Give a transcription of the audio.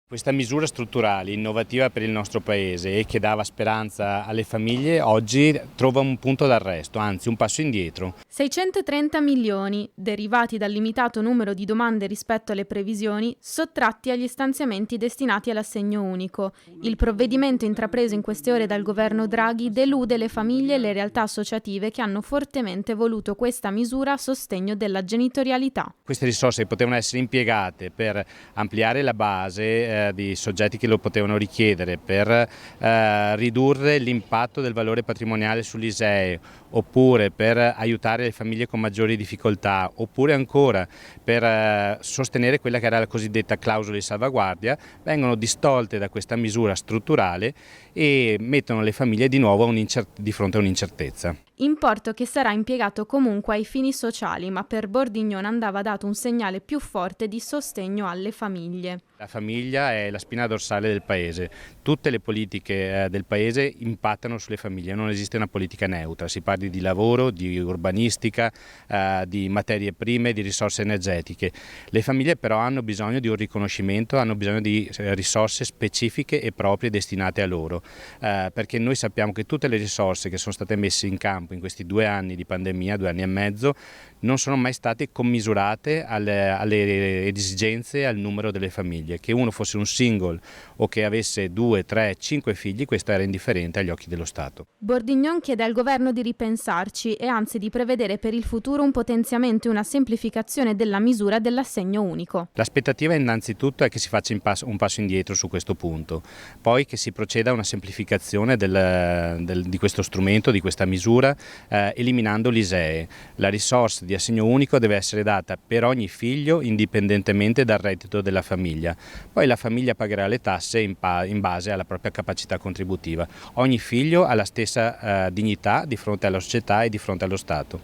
Questa misura strutturale, innovativa per il nostro Paese e che dava speranza alle famiglie, oggi trova un punto d'arresto, anzi un passo indietro. 630 milioni, derivati dal limitato numero di domande rispetto alle previsioni, sottratti agli stanziamenti destinati all'assegno unico. Il provvedimento intrapreso in queste ore dal governo Draghi delude le famiglie e le realtà associative che hanno fortemente voluto questa misura a sostegno della genitorialità. Queste risorse potevano essere impiegate per ampliare la base di soggetti che lo potevano richiedere, per ridurre l'impatto del valore patrimoniale sull'ISEE, oppure per aiutare le famiglie con maggiori difficoltà, oppure ancora per sostenere quella che era la cosiddetta clausola di salvaguardia, vengono distolte da questa misura strutturale e mettono le famiglie di nuovo di fronte a un'incertezza. Importo che sarà impiegato comunque ai fini sociali, ma per Bordignon andava dato un segnale più forte di sostegno alle famiglie. La famiglia è la spina dorsale del Paese, tutte le politiche del Paese impattano sulle famiglie, non esiste una politica neutra, si parli di lavoro, di urbanistica, di materie prime, di risorse energetiche. Le famiglie però hanno bisogno di un riconoscimento, hanno bisogno di risorse specifiche e proprie destinate a loro, perché noi sappiamo che tutte le risorse che sono state messe in campo in questi 2 anni di pandemia, 2 anni e mezzo, non sono mai state commisurate alle esigenze, al numero delle famiglie. Che uno fosse un single o che avesse 2, 3, 5 figli, questo era indifferente agli occhi dello Stato. Bordignon chiede al governo di ripensarci e anzi di prevedere per il futuro un potenziamento e una semplificazione della misura dell'assegno unico. L'aspettativa innanzitutto è che si faccia un passo indietro su questo punto, poi che si proceda a una semplificazione di questo strumento, di questa misura, eliminando l'ISEE. La risorsa di assegno unico deve essere data per ogni figlio indipendentemente dal reddito della famiglia. Poi la famiglia pagherà le tasse in base alla propria capacità contributiva. Ogni figlio ha la stessa dignità di fronte alla società e di fronte allo Stato.